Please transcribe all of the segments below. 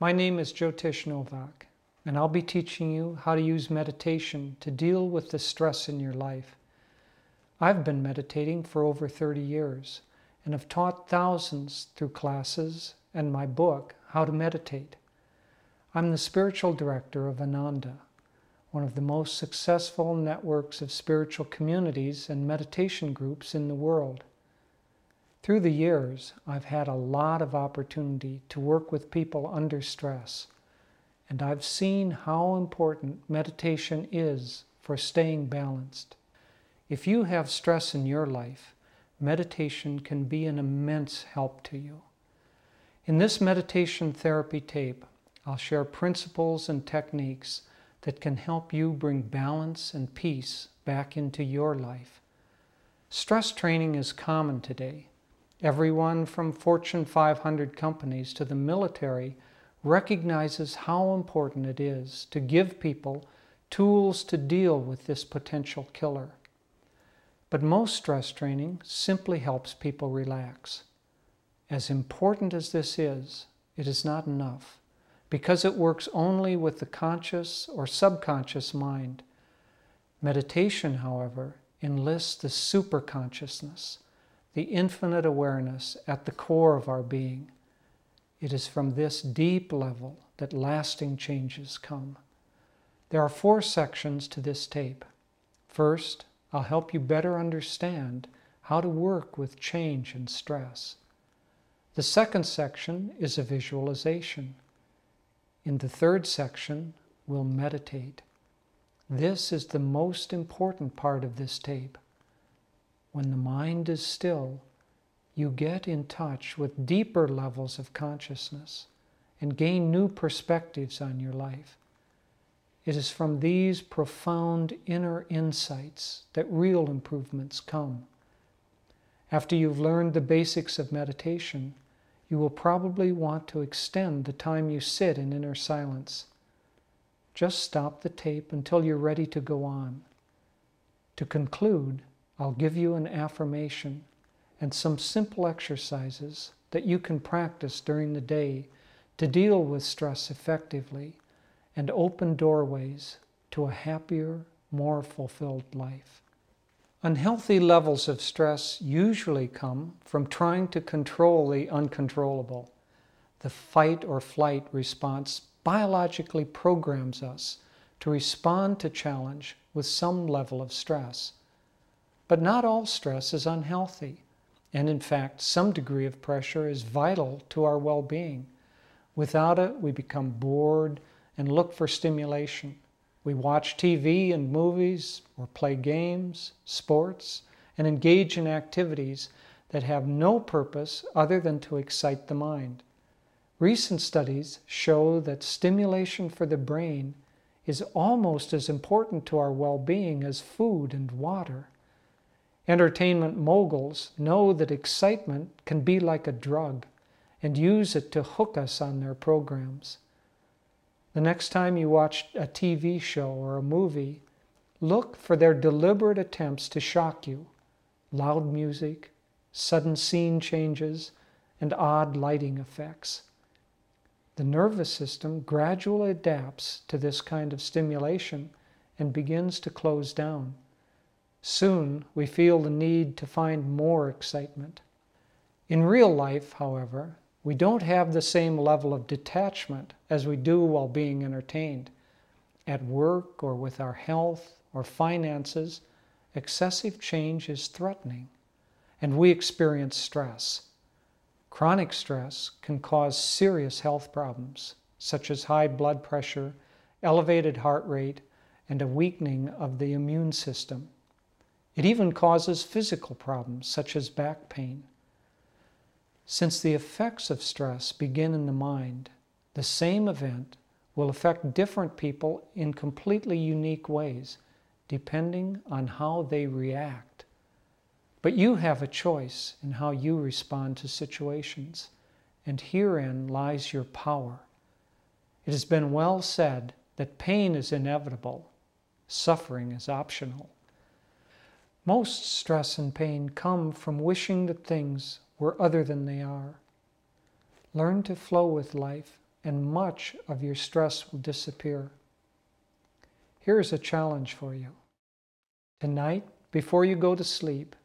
My name is Jyotish Novak, and I'll be teaching you how to use meditation to deal with the stress in your life. I've been meditating for over 30 years and have taught thousands through classes and my book, How to Meditate. I'm the spiritual director of Ananda, one of the most successful networks of spiritual communities and meditation groups in the world. Through the years, I've had a lot of opportunity to work with people under stress, and I've seen how important meditation is for staying balanced. If you have stress in your life, meditation can be an immense help to you. In this meditation therapy tape, I'll share principles and techniques that can help you bring balance and peace back into your life. Stress training is common today. Everyone from Fortune 500 companies to the military recognizes how important it is to give people tools to deal with this potential killer. But most stress training simply helps people relax. As important as this is, it is not enough, because it works only with the conscious or subconscious mind. Meditation, however, enlists the superconsciousness, the infinite awareness at the core of our being. It is from this deep level that lasting changes come. There are 4 sections to this tape. First, I'll help you better understand how to work with change and stress. The second section is a visualization. In the third section, we'll meditate. This is the most important part of this tape. When the mind is still, you get in touch with deeper levels of consciousness and gain new perspectives on your life. It is from these profound inner insights that real improvements come. After you've learned the basics of meditation, you will probably want to extend the time you sit in inner silence. Just stop the tape until you're ready to go on. To conclude, I'll give you an affirmation and some simple exercises that you can practice during the day to deal with stress effectively and open doorways to a happier, more fulfilled life. Unhealthy levels of stress usually come from trying to control the uncontrollable. The fight or flight response biologically programs us to respond to challenge with some level of stress. But not all stress is unhealthy, and in fact, some degree of pressure is vital to our well-being. Without it, we become bored and look for stimulation. We watch TV and movies, or play games, sports, and engage in activities that have no purpose other than to excite the mind. Recent studies show that stimulation for the brain is almost as important to our well-being as food and water. Entertainment moguls know that excitement can be like a drug and use it to hook us on their programs. The next time you watch a TV show or a movie, look for their deliberate attempts to shock you. Loud music, sudden scene changes, and odd lighting effects. The nervous system gradually adapts to this kind of stimulation and begins to close down. Soon, we feel the need to find more excitement. In real life, however, we don't have the same level of detachment as we do while being entertained. At work or with our health or finances, excessive change is threatening, and we experience stress. Chronic stress can cause serious health problems, such as high blood pressure, elevated heart rate, and a weakening of the immune system. It even causes physical problems, such as back pain. Since the effects of stress begin in the mind, the same event will affect different people in completely unique ways, depending on how they react. But you have a choice in how you respond to situations, and herein lies your power. It has been well said that pain is inevitable, suffering is optional. Most stress and pain come from wishing that things were other than they are. Learn to flow with life and much of your stress will disappear. Here is a challenge for you. Tonight, before you go to sleep,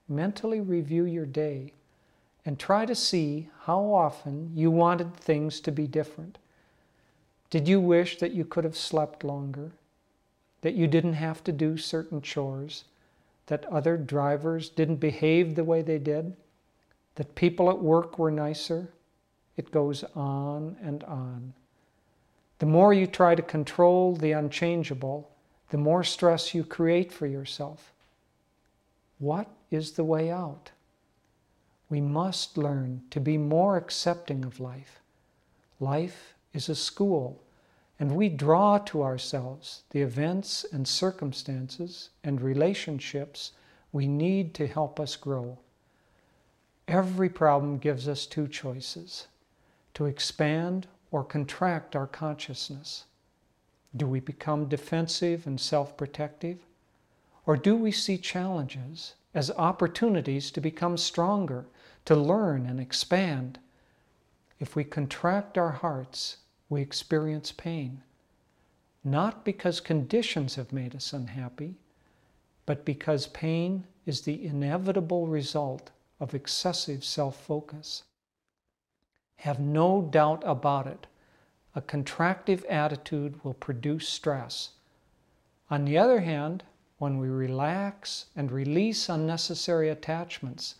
mentally review your day and try to see how often you wanted things to be different. Did you wish that you could have slept longer, that you didn't have to do certain chores, that other drivers didn't behave the way they did, that people at work were nicer? It goes on and on. The more you try to control the unchangeable, the more stress you create for yourself. What is the way out? We must learn to be more accepting of life. Life is a school, and we draw to ourselves the events and circumstances and relationships we need to help us grow. Every problem gives us two choices: to expand or contract our consciousness. Do we become defensive and self-protective? Or do we see challenges as opportunities to become stronger, to learn and expand? If we contract our hearts, we experience pain, not because conditions have made us unhappy, but because pain is the inevitable result of excessive self-focus. Have no doubt about it, a contractive attitude will produce stress. On the other hand, when we relax and release unnecessary attachments,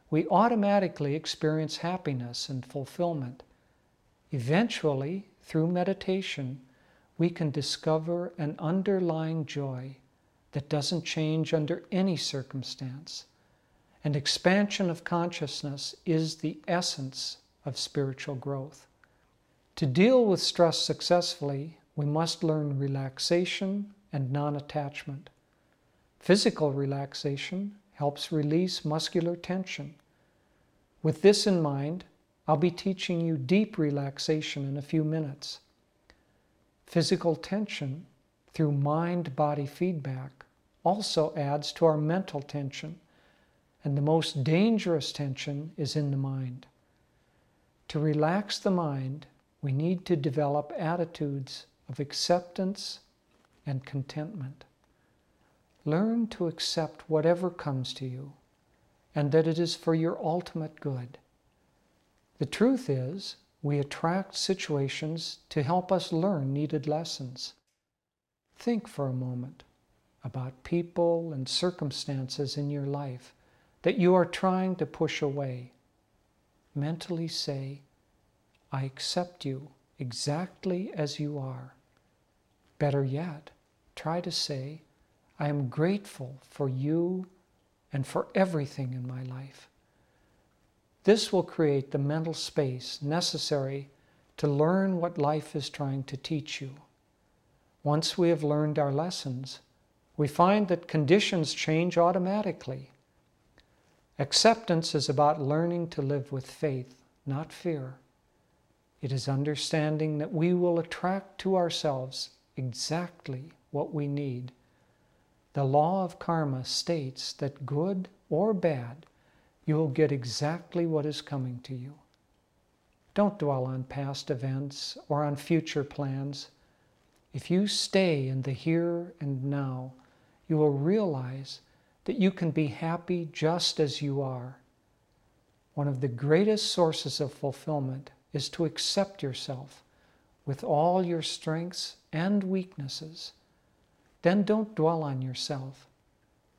we automatically experience happiness and fulfillment. Eventually, through meditation, we can discover an underlying joy that doesn't change under any circumstance. And expansion of consciousness is the essence of spiritual growth. To deal with stress successfully, we must learn relaxation and non-attachment. Physical relaxation helps release muscular tension. With this in mind, I'll be teaching you deep relaxation in a few minutes. Physical tension, through mind-body feedback, also adds to our mental tension, and the most dangerous tension is in the mind. To relax the mind, we need to develop attitudes of acceptance and contentment. Learn to accept whatever comes to you, and that it is for your ultimate good. The truth is, we attract situations to help us learn needed lessons. Think for a moment about people and circumstances in your life that you are trying to push away. Mentally say, I accept you exactly as you are. Better yet, try to say, I am grateful for you and for everything in my life. This will create the mental space necessary to learn what life is trying to teach you. Once we have learned our lessons, we find that conditions change automatically. Acceptance is about learning to live with faith, not fear. It is understanding that we will attract to ourselves exactly what we need. The law of karma states that good or bad, you will get exactly what is coming to you. Don't dwell on past events or on future plans. If you stay in the here and now, you will realize that you can be happy just as you are. One of the greatest sources of fulfillment is to accept yourself with all your strengths and weaknesses. Then don't dwell on yourself,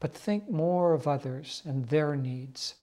but think more of others and their needs.